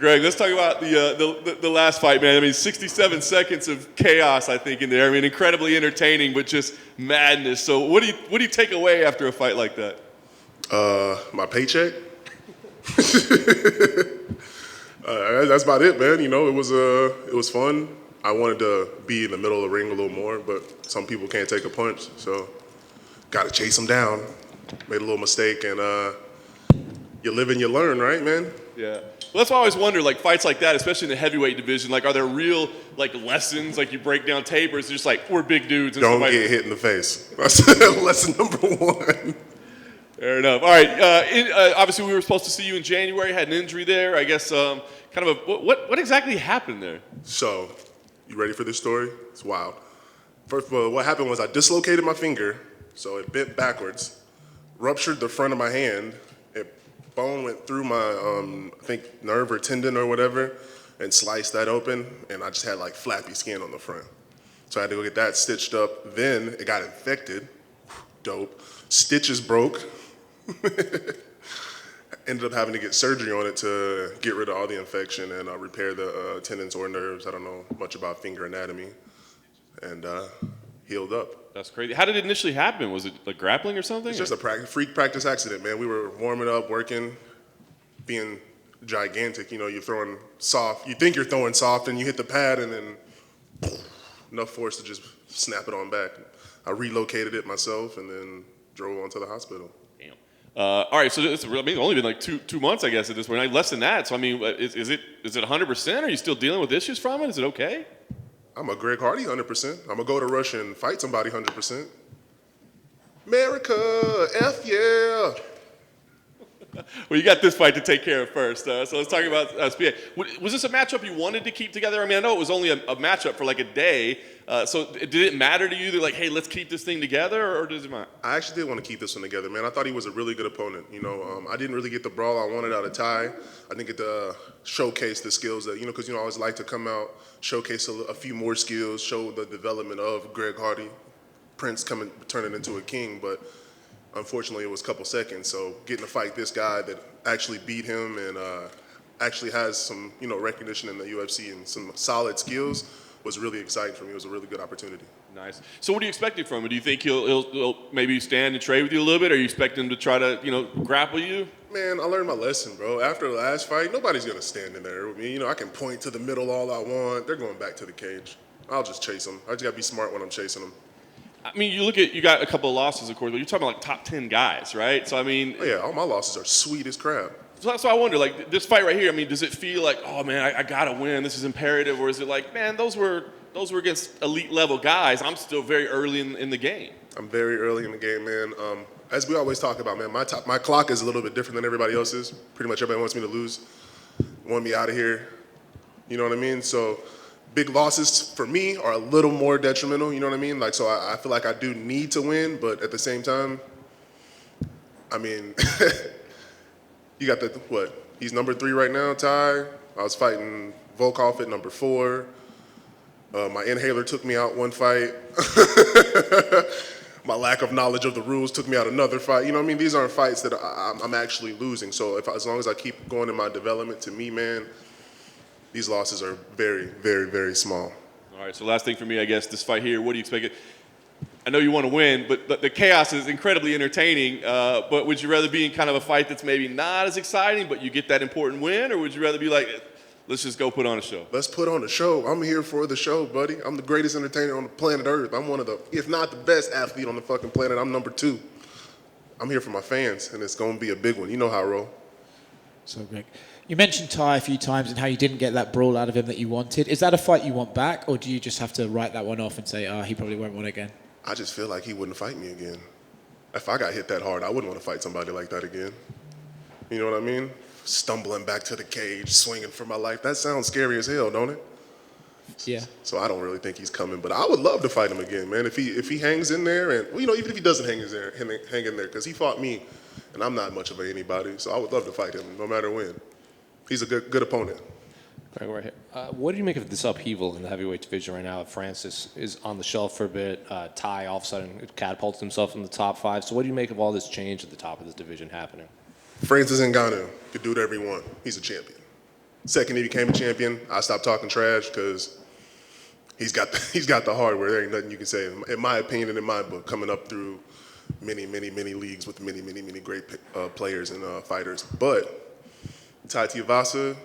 Greg, let's talk about the last fight, man. I mean, 67 seconds of chaos, I think, in there. I mean, incredibly entertaining, but just madness. So, what do you take away after a fight like that? My paycheck. That's about it, man. You know, it was fun. I wanted to be in the middle of the ring a little more, but some people can't take a punch, so got to chase them down. Made a little mistake, and you live and you learn, right, man? Yeah. Well, that's why I always wonder, like, fights like that, especially in the heavyweight division, like, are there real, like, lessons, like, you break down tape, or is it just like, we're big dudes? And Don't get hit in the face. That's lesson number one. Fair enough. All right. Obviously, we were supposed to see you in January. Had an injury there. I guess kind of what exactly happened there? So, you ready for this story? It's wild. First of all, what happened was I dislocated my finger, so it bent backwards, ruptured the front of my hand. Bone went through my, I think, nerve or tendon or whatever, and sliced that open, and I just had like flappy skin on the front. So I had to go get that stitched up. Then it got infected. Dope. Stitches broke. Ended up having to get surgery on it to get rid of all the infection and repair the tendons or nerves. I don't know much about finger anatomy. And healed up. That's crazy. How did it initially happen? Was it like grappling or something? It's just a freak practice accident, man. We were warming up, working, being gigantic. You know, you're throwing soft. You think you're throwing soft, and you hit the pad, and then enough force to just snap it on back. I relocated it myself, and then drove on to the hospital. Damn. All right, so it's only been like two months, I guess, at this point. Like, less than that. So I mean, is it 100%? Are you still dealing with issues from it? Is it okay? I'm a Greg Hardy 100%. I'm gonna go to Russia and fight somebody 100%. America, F yeah. Well, you got this fight to take care of first. So let's talk about Spivac. Was this a matchup you wanted to keep together? I mean, I know it was only a matchup for like a day. So did it matter to you? They're like, hey, let's keep this thing together, or does it matter? I actually did want to keep this one together, man. I thought he was a really good opponent. You know, I didn't really get the brawl I wanted out of Tai. I didn't get to showcase the skills that, because I always like to come out, showcase a few more skills, show the development of Greg Hardy, Prince turning into a king, but unfortunately, it was a couple seconds. So getting to fight this guy that actually beat him and actually has some, recognition in the UFC and some solid skills was really exciting for me. It was a really good opportunity. Nice. So what are you expecting from him? Do you think he'll maybe stand and trade with you a little bit? Or are you expecting him to try to, grapple you? Man, I learned my lesson, bro. After the last fight, nobody's going to stand in there with me. I can point to the middle all I want. They're going back to the cage. I'll just chase them. I just got to be smart when I'm chasing them. I mean, you got a couple of losses, of course, but you're talking about like top 10 guys, right? So, I mean. Oh, yeah, all my losses are sweet as crap. So that's why I wonder, like, this fight right here, I mean, does it feel like, oh, man, I got to win, this is imperative, or is it like, man, those were against elite level guys, I'm still very early in the game? I'm very early in the game, man. As we always talk about, man, my clock is a little bit different than everybody else's. Pretty much everybody wants me to lose, want me out of here. You know what I mean? So big losses for me are a little more detrimental, you know what I mean? Like, so I feel like I do need to win, but at the same time, I mean, you got he's number 3 right now, Tai. I was fighting Volkov at number 4. My inhaler took me out one fight. My lack of knowledge of the rules took me out another fight. You know what I mean? These aren't fights that I'm actually losing. So as long as I keep going in my development, to me, man, these losses are very, very, very small. All right, so last thing for me, I guess, this fight here, what do you expect? I know you want to win, but the chaos is incredibly entertaining. But would you rather be in kind of a fight that's maybe not as exciting, but you get that important win? Or would you rather be like, let's just go put on a show? Let's put on a show. I'm here for the show, buddy. I'm the greatest entertainer on the planet Earth. I'm one of the, if not the best athlete on the fucking planet, I'm number 2. I'm here for my fans, and it's going to be a big one. You know how I roll. So, Greg, you mentioned Tai a few times and how you didn't get that brawl out of him that you wanted. Is that a fight you want back, or do you just have to write that one off and say, he probably won't want it again? I just feel like he wouldn't fight me again. If I got hit that hard, I wouldn't want to fight somebody like that again. You know what I mean? Stumbling back to the cage, swinging for my life. That sounds scary as hell, don't it? Yeah. So I don't really think he's coming, but I would love to fight him again, man. If he hangs in there, and even if he doesn't hang in there, because he fought me, and I'm not much of anybody, so I would love to fight him, no matter when. He's a good opponent. Greg, right here. What do you make of this upheaval in the heavyweight division right now? Francis is on the shelf for a bit. Tai all of a sudden catapults himself in the top 5. So what do you make of all this change at the top of this division happening? Francis Ngannou could do whatever he wants. He's a champion. Second he became a champion, I stopped talking trash because he's got the hardware. There ain't nothing you can say, in my opinion and in my book, coming up through many leagues with many great players and fighters. But Tai Tuivasa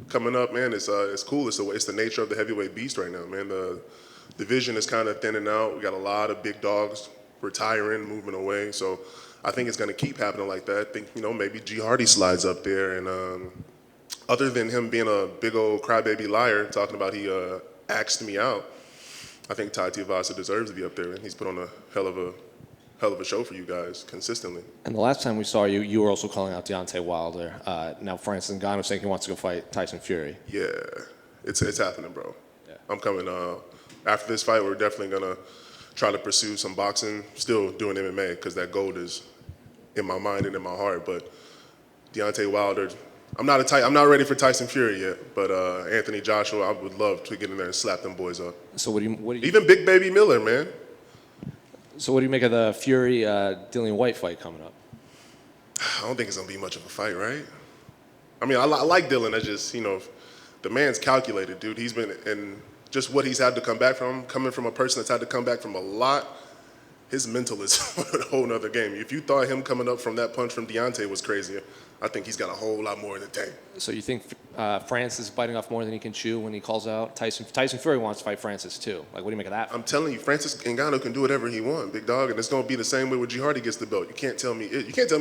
coming up, man, it's cool. It's the nature of the heavyweight beast right now, man. The division is kind of thinning out. We got a lot of big dogs retiring, moving away. So I think it's going to keep happening like that. I think, maybe G. Hardy slides up there. And other than him being a big old crybaby liar, talking about he axed me out, I think Tai Tuivasa deserves to be up there. And he's put on a hell of a show for you guys consistently. And the last time we saw you, you were also calling out Deontay Wilder. Now Francis Ngannou saying he wants to go fight Tyson Fury. Yeah, it's happening, bro. Yeah. I'm coming. After this fight, we're definitely gonna try to pursue some boxing. Still doing MMA because that gold is in my mind and in my heart. But Deontay Wilder, I'm not ready for Tyson Fury yet. But Anthony Joshua, I would love to get in there and slap them boys up. So what do you Even Big Baby Miller, man. So what do you make of the Fury Dillian White fight coming up? I don't think it's gonna be much of a fight, right? I mean, I like Dylan. I just, the man's calculated, dude. He's been in just what he's had to come back from, coming from a person that's had to come back from a lot. His mental is a whole nother game. If you thought him coming up from that punch from Deontay was crazy, I think he's got a whole lot more in the tank. So you think Francis is biting off more than he can chew when he calls out Tyson? Tyson Fury wants to fight Francis too. Like, what do you make of that? I'm telling you, Francis Ngannou can do whatever he wants, big dog, and it's gonna be the same way when G. Hardy gets the belt. You can't tell me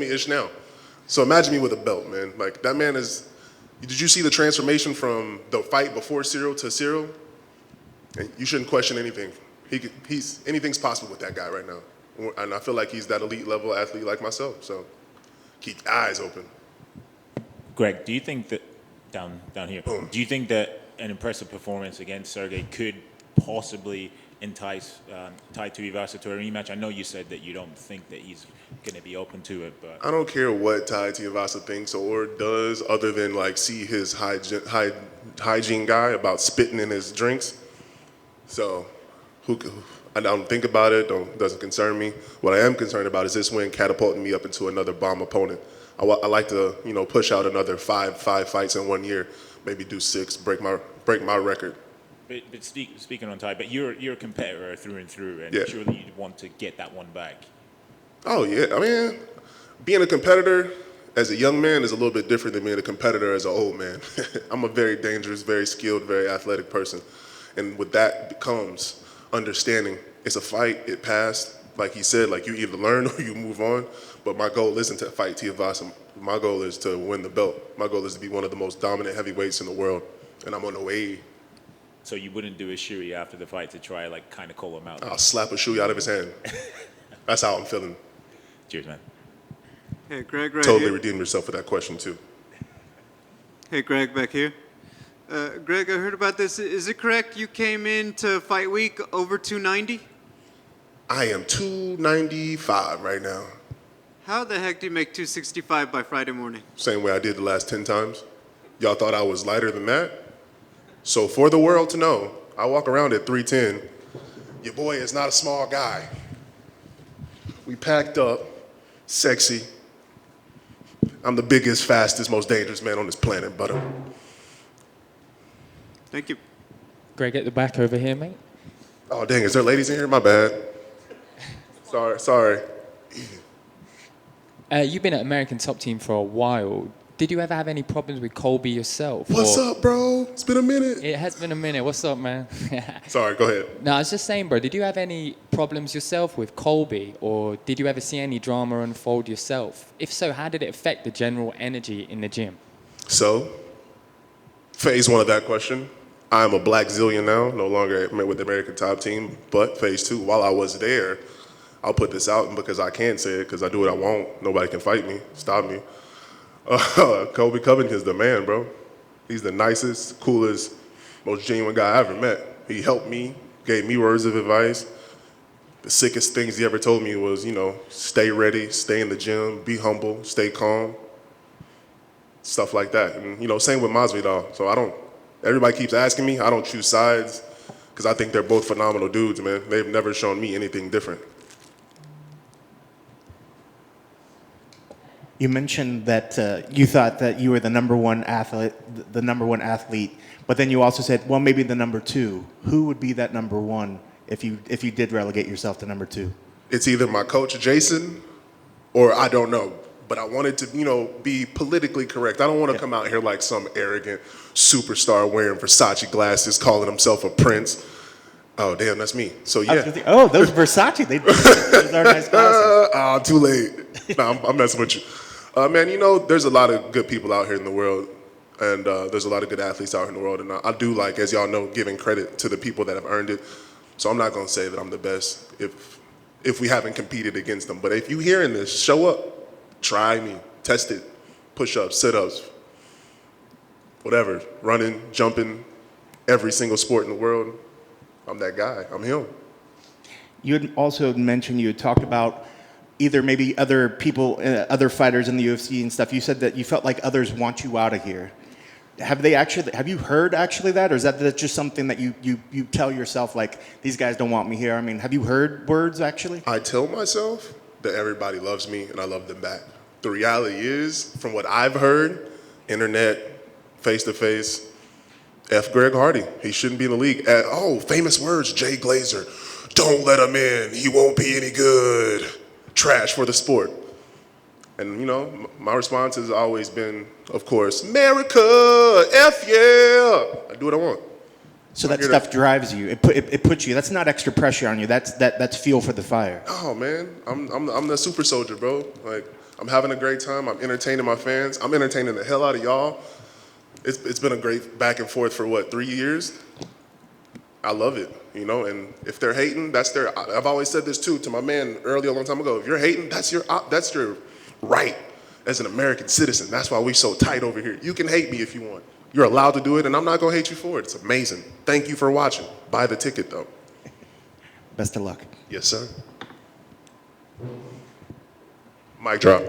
ish now. So imagine me with a belt, man. Like, that man is. Did you see the transformation from the fight before Cyril to Cyril? And you shouldn't question anything. Anything's possible with that guy right now. And I feel like he's that elite level athlete like myself. So keep your eyes open. Greg, do you think that down here? Boom. Do you think that an impressive performance against Serghei could possibly entice Tai Tuivasa to a rematch? I know you said that you don't think that he's going to be open to it, but I don't care what Tai Tuivasa thinks or does, other than like see his hygiene guy about spitting in his drinks. So I don't think about it. Doesn't concern me. What I am concerned about is this win catapulting me up into another bomb opponent. I like to push out another five fights in 1 year, maybe do 6, break my record. but speaking on Tai, but you're a competitor through and through, and Yeah. surely you'd want to get that one back. Oh yeah, I mean, being a competitor as a young man is a little bit different than being a competitor as an old man. I'm a very dangerous, very skilled, very athletic person, and with that comes understanding it's a fight. It passed. Like he said, like you either learn or you move on. But my goal isn't to fight Tuivasa. My goal is to win the belt. My goal is to be one of the most dominant heavyweights in the world, and I'm on the way. So you wouldn't do a shuri after the fight to try like kind of call him out. I'll slap a shoe out of his hand. That's how I'm feeling. Cheers, man. Hey, Greg, right Totally here. redeemed yourself for that question too. Hey, Greg, back here. Greg, I heard about this. Is it correct you came into fight week over 290? I am 295 right now. How the heck do you make 265 by Friday morning? Same way I did the last 10 times. Y'all thought I was lighter than that? So for the world to know, I walk around at 310. Your boy is not a small guy. We packed up, sexy. I'm the biggest, fastest, most dangerous man on this planet, but Thank you. Greg at the back over here, mate. oh dang, is there ladies in here? My bad. Sorry. You've been at American Top Team for a while. Did you ever have any problems with Colby yourself? What's or- up, bro? It's been a minute. It has been a minute. What's up, man? Sorry, go ahead. No, I was just saying, bro, did you have any problems yourself with Colby, or did you ever see any drama unfold yourself? If so, how did it affect the general energy in the gym? So, phase 1 of that question, I'm a black zillion now, no longer with the American Top Team, but phase 2, while I was there, I'll put this out because I can say it, because I do what I want. Nobody can fight me, stop me. Colby Covington's the man, bro. He's the nicest, coolest, most genuine guy I ever met. He helped me, gave me words of advice. The sickest things he ever told me was, stay ready, stay in the gym, be humble, stay calm, stuff like that. And, same with Masvidal. So everybody keeps asking me, I don't choose sides, because I think they're both phenomenal dudes, man. They've never shown me anything different. You mentioned that you thought that you were the number one athlete, but then you also said, well, maybe the number two. Who would be that number one if you did relegate yourself to number two? It's either my coach, Jason, or I don't know. But I wanted to, be politically correct. I don't want to come out here like some arrogant superstar wearing Versace glasses, calling himself a prince. Oh, damn, that's me. So, yeah. Oh, those Versace, those are nice glasses. Too late. Nah, I'm messing with you. Man, there's a lot of good people out here in the world, and there's a lot of good athletes out here in the world, and I do like, as y'all know, giving credit to the people that have earned it. So I'm not going to say that I'm the best if we haven't competed against them. But if you hearing this, show up. Try me. Test it. Push-ups, sit-ups, whatever. Running, jumping, every single sport in the world. I'm that guy. I'm him. You had also mentioned, you had talked about either maybe other people, other fighters in the UFC and stuff. You said that you felt like others want you out of here. Have you heard actually that, or is that just something that you tell yourself, like, these guys don't want me here? I mean, have you heard words actually? I tell myself that everybody loves me and I love them back. The reality is, from what I've heard, internet, face-to-face, F. Greg Hardy. He shouldn't be in the league. Famous words, Jay Glazer. Don't let him in. He won't be any good. Trash for the sport. And, my response has always been, of course, America, F yeah. I do what I want. So that stuff drives you. It puts you. That's not extra pressure on you. That's fuel for the fire. Oh man, I'm the super soldier, bro. Like, I'm having a great time. I'm entertaining my fans. I'm entertaining the hell out of y'all. It's been a great back and forth for 3 years. I love it, And if they're hating, that's their. I've always said this too to my man earlier a long time ago. If you're hating, that's your right as an American citizen. That's why we so tight over here. You can hate me if you want. You're allowed to do it, and I'm not going to hate you for it. It's amazing. Thank you for watching. Buy the ticket, though. Best of luck. Yes, sir. Mic drop.